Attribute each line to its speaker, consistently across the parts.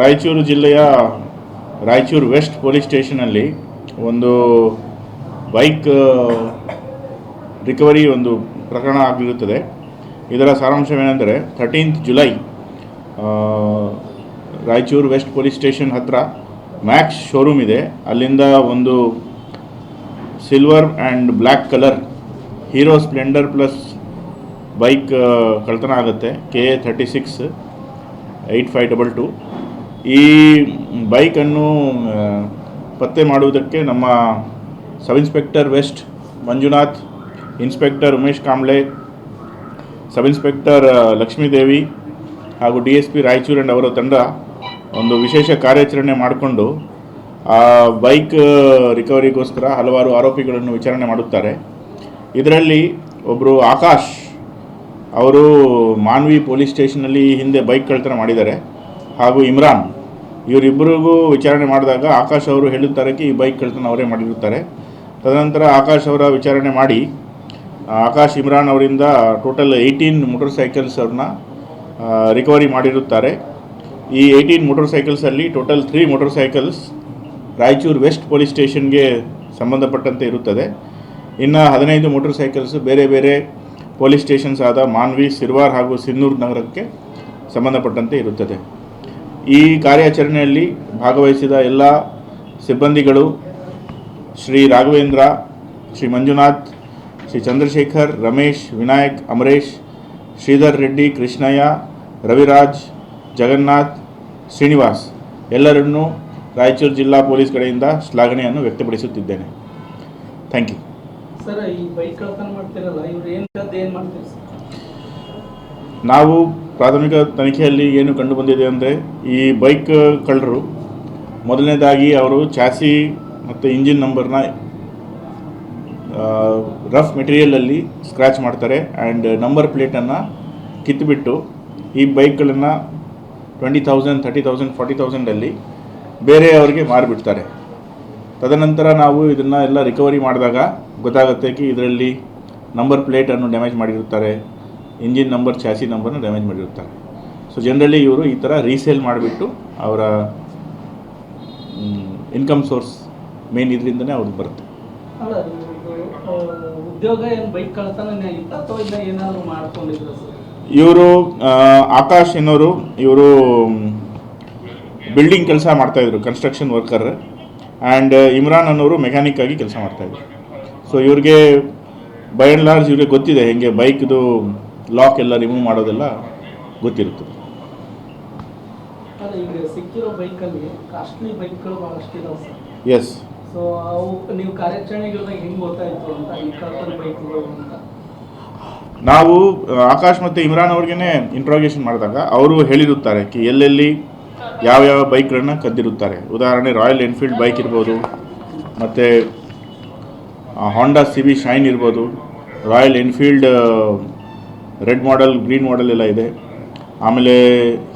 Speaker 1: ರಾಯಚೂರು ಜಿಲ್ಲೆಯ Raichur west police ಸ್ಟೇಷನಲ್ಲಿ ಒಂದು bike recovery ಒಂದು ಪ್ರಕರಣ ಆಗಿರುತ್ತದೆ. ಇದರ ಸಾರಾಂಶವೇನೆಂದರೆ 13th July Raichur west police station ಹತ್ತಿರ ಮ್ಯಾಕ್ಸ್ ಶೋರೂಮ್ ಇದೆ. ಅಲ್ಲಿಂದ ಒಂದು silver and black colour Hero Splendor Plus bike ಕಳ್ತನ ಆಗುತ್ತೆ. KA 368522. ಈ ಬೈಕನ್ನು ಪತ್ತೆ ಮಾಡುವುದಕ್ಕೆ ನಮ್ಮ sub inspector west Manjunath, inspector Umesh Kamble, sub inspector Lakshmidevi ಹಾಗೂ DSP ರಾಯಚೂರು ಅಂಡ್ ಅವರ ತಂಡ ಒಂದು ವಿಶೇಷ ಕಾರ್ಯಾಚರಣೆ ಮಾಡಿಕೊಂಡು ಆ ಬೈಕ್ ರಿಕವರಿಗೋಸ್ಕರ ಹಲವಾರು ಆರೋಪಿಗಳನ್ನು ವಿಚಾರಣೆ ಮಾಡುತ್ತಾರೆ. ಇದರಲ್ಲಿ ಒಬ್ಬರು ಆಕಾಶ್ ಅವರು ಮಾನ್ವಿ ಪೊಲೀಸ್ ಸ್ಟೇಷನಲ್ಲಿ ಹಿಂದೆ ಬೈಕ್ ಕಳ್ತನ ಮಾಡಿದ್ದಾರೆ, ಹಾಗೂ ಇಮ್ರಾನ್ ಇವರಿಬ್ಬರಿಗೂ ವಿಚಾರಣೆ ಮಾಡಿದಾಗ ಆಕಾಶ್ ಅವರು ಹೇಳುತ್ತಾರೆ ಈ ಬೈಕ್ ಕಳ್ತನ ಅವರೇ ಮಾಡಿರುತ್ತಾರೆ. ತದನಂತರ ಆಕಾಶ್ ಅವರ ವಿಚಾರಣೆ ಮಾಡಿ ಆಕಾಶ್ ಇಮ್ರಾನ್ ಅವರಿಂದ ಟೋಟಲ್ 18 ಮೋಟರ್ ಸೈಕಲ್ಸ್ ಅವ್ರನ್ನ ರಿಕವರಿ ಮಾಡಿರುತ್ತಾರೆ. ಈ 18 ಮೋಟರ್ ಸೈಕಲ್ಸಲ್ಲಿ total 3 motorcycles Raichur west police ಸ್ಟೇಷನ್ಗೆ ಸಂಬಂಧಪಟ್ಟಂತೆ ಇರುತ್ತದೆ. ಇನ್ನು 15 ಮೋಟರ್ ಸೈಕಲ್ಸ್ ಬೇರೆ ಬೇರೆ ಪೊಲೀಸ್ ಸ್ಟೇಷನ್ಸ್ ಆದ ಮಾನ್ವಿ, ಸಿರ್ವಾರ್ ಹಾಗೂ ಸಿನ್ನೂರು ನಗರಕ್ಕೆ ಸಂಬಂಧಪಟ್ಟಂತೆ ಇರುತ್ತದೆ. ಈ ಕಾರ್ಯಾಚರಣೆಯಲ್ಲಿ ಭಾಗವಹಿಸಿದ ಎಲ್ಲ ಸಿಬ್ಬಂದಿಗಳು ಶ್ರೀ ರಾಘವೇಂದ್ರ, ಶ್ರೀ ಮಂಜುನಾಥ್, ಶ್ರೀ ಚಂದ್ರಶೇಖರ್, ರಮೇಶ್, ವಿನಾಯಕ್, ಅಮರೇಶ್, ಶ್ರೀಧರ್ ರೆಡ್ಡಿ, ಕೃಷ್ಣಯ್ಯ, ರವಿರಾಜ್, ಜಗನ್ನಾಥ್, ಶ್ರೀನಿವಾಸ್ ಎಲ್ಲರನ್ನೂ ರಾಯಚೂರು ಜಿಲ್ಲಾ ಪೊಲೀಸ್ ಕಡೆಯಿಂದ ಶ್ಲಾಘನೆಯನ್ನು ವ್ಯಕ್ತಪಡಿಸುತ್ತಿದ್ದೇನೆ. Thank you.
Speaker 2: ಸರ್, ಈ ಬೈಕ್ ಕಳ್ತನ ಮಾಡ್ತಿರಲ್ಲ, ಇವರು ಏನು ಮಾಡ್ತೀರಿ ಸರ್?
Speaker 1: ನಾವು ಪ್ರಾಥಮಿಕ ತನಿಖೆಯಲ್ಲಿ ಏನು ಕಂಡು ಬಂದಿದೆ ಅಂದರೆ, ಈ ಬೈಕ್ ಕಳ್ಳರು ಮೊದಲನೇದಾಗಿ ಅವರು ಚಾಸಿ ಮತ್ತು ಇಂಜಿನ್ ನಂಬರ್ನ ರಫ್ ಮೆಟೀರಿಯಲಲ್ಲಿ ಸ್ಕ್ರ್ಯಾಚ್ ಮಾಡ್ತಾರೆ ಆ್ಯಂಡ್ ನಂಬರ್ ಪ್ಲೇಟನ್ನು ಕಿತ್ತುಬಿಟ್ಟು ಈ ಬೈಕ್ಗಳನ್ನು 20,000, 30,000, 40,000 ಬೇರೆಯವರಿಗೆ ಮಾರಿಬಿಡ್ತಾರೆ. ತದನಂತರ ನಾವು ಇದನ್ನು ಎಲ್ಲ ರಿಕವರಿ ಮಾಡಿದಾಗ ಗೊತ್ತಾಗುತ್ತೆ ಇದರಲ್ಲಿ ನಂಬರ್ ಪ್ಲೇಟನ್ನು ಡ್ಯಾಮೇಜ್ ಮಾಡಿರುತ್ತಾರೆ, ಇಂಜಿನ್ ನಂಬರ್, ಚಾಸಿ ನಂಬರ್ನ ಡ್ಯಾಮೇಜ್ ಮಾಡಿರುತ್ತಾರೆ. ಸೊ ಜನರಲಿ ಇವರು ಈ ಥರ ರೀಸೇಲ್ ಮಾಡಿಬಿಟ್ಟು ಅವರ ಇನ್ಕಮ್ ಸೋರ್ಸ್ ಮೇನ್ ಇದರಿಂದನೇ ಅವ್ರಿಗೆ ಬರುತ್ತೆ.
Speaker 2: ಉದ್ಯೋಗ ಏನು ಬೈಕ್ ಕಳ್ತನನೇ ಇತ್ತ ಅಥವಾ ಇಲ್ಲ ಏನಾದರೂ ಮಾಡ್ಕೊಂಡಿದ್ರು ಸರ್?
Speaker 1: ಇವರು ಆಕಾಶ್ ಎನ್ನೋರು, ಇವರು ಬಿಲ್ಡಿಂಗ್ ಕೆಲಸ ಮಾಡ್ತಾಯಿದ್ರು, ಕನ್ಸ್ಟ್ರಕ್ಷನ್ ವರ್ಕರ್. ಆ್ಯಂಡ್ ಇಮ್ರಾನ್ ಅನ್ನೋರು ಮೆಕ್ಯಾನಿಕ್ ಆಗಿ ಕೆಲಸ ಮಾಡ್ತಾಯಿದ್ರು. ಸೊ ಇವ್ರಿಗೆ ಬೈ ಆ್ಯಂಡ್ ಲಾರ್ಜ್ ಇವ್ರಿಗೆ ಗೊತ್ತಿದೆ ಹೇಗೆ ಬೈಕ್ದು ಲಾಕ್ ಎಲ್ಲ ರಿಮೂವ್ ಮಾಡೋದೆಲ್ಲ ಗೊತ್ತಿರುತ್ತದೆ.
Speaker 2: ಈಗ ಸಿಕ್ಕಿರೋ ಬೈಕಲ್ಲಿ ಕಾಸ್ಟ್ಲಿ ಬೈಕ್ಗಳು ಭಾಳಷ್ಟು ಇದಾವೆ ಸರ್.
Speaker 1: ಎಸ್.
Speaker 2: ಸೊ ಅವು ನೀವು ಕಾರ್ಯಾಚರಣೆಗಳನ್ನ ಹೆಂಗೆ ಗೊತ್ತಾಯಿತು ಅಂತ ಈ ಕಳ್ತನ ಬೈಕ್ಗಳು ಅಂತ?
Speaker 1: ನಾವು ಆಕಾಶ್ ಮತ್ತು ಇಮ್ರಾನ್ ಅವ್ರಿಗೇ ಇಂಟ್ರಾಗೇಷನ್ ಮಾಡಿದಾಗ ಅವರು ಹೇಳಿರುತ್ತಾರೆ ಎಲ್ಲೆಲ್ಲಿ ಯಾವ್ಯಾವ ಬೈಕ್ಗಳನ್ನ ಕದ್ದಿರುತ್ತಾರೆ. ಉದಾಹರಣೆ ರಾಯಲ್ ಎನ್ಫೀಲ್ಡ್ ಬೈಕ್ ಇರ್ಬೋದು, ಮತ್ತು ಹಾಂಡಾ CB ಶೈನ್ ಇರ್ಬೋದು, royal Enfield red model, green model ಎಲ್ಲ ಇದೆ. ಆಮೇಲೆ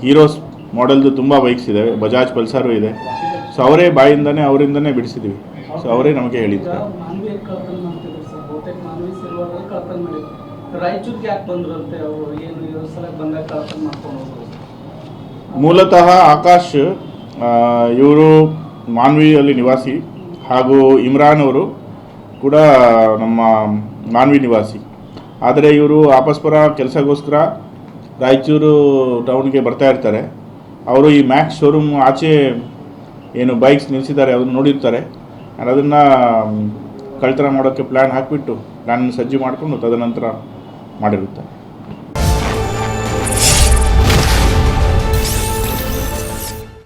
Speaker 1: ಹೀರೋಸ್ ಮಾಡೆಲ್ದು ತುಂಬ ಬೈಕ್ಸ್ ಇದೆ, ಬಜಾಜ್ ಪಲ್ಸರು ಇದೆ. ಸೊ ಅವರೇ ಬಾಯಿಂದನೇ ಅವರಿಂದನೇ ಬಿಡಿಸಿದ್ದೀವಿ. ಸೊ ಅವರೇ ನಮಗೆ ಹೇಳಿದ್ದಾರೆ. ಮೂಲತಃ ಆಕಾಶ್ ಇವರು ಮಾನ್ವಿಯಲ್ಲಿ ನಿವಾಸಿ, ಹಾಗೂ ಇಮ್ರಾನ್ ಅವರು ಕೂಡ ನಮ್ಮ ಮಾನ್ವಿ ನಿವಾಸಿ. ಆದರೆ ಇವರು ಅಪಸ್ಪರ ಕೆಲಸಕ್ಕೋಸ್ಕರ ರಾಯಚೂರು ಟೌನ್ಗೆ ಬರ್ತಾ ಇರ್ತಾರೆ. ಅವರು ಈ ಮ್ಯಾಕ್ಸ್ ಶೋರೂಮ್ ಆಚೆ ಏನು ಬೈಕ್ಸ್ ನಿಲ್ಲಿಸಿದ್ದಾರೆ ಅದನ್ನು ನೋಡಿರ್ತಾರೆ. ಅದನ್ನು ಕಳ್ತನ ಮಾಡೋಕ್ಕೆ ಪ್ಲ್ಯಾನ್ ಹಾಕಿಬಿಟ್ಟು ಪ್ಲ್ಯಾನ್ ಸಜ್ಜು ಮಾಡಿಕೊಂಡು ತದನಂತರ ಮಾಡಿರುತ್ತಾರೆ.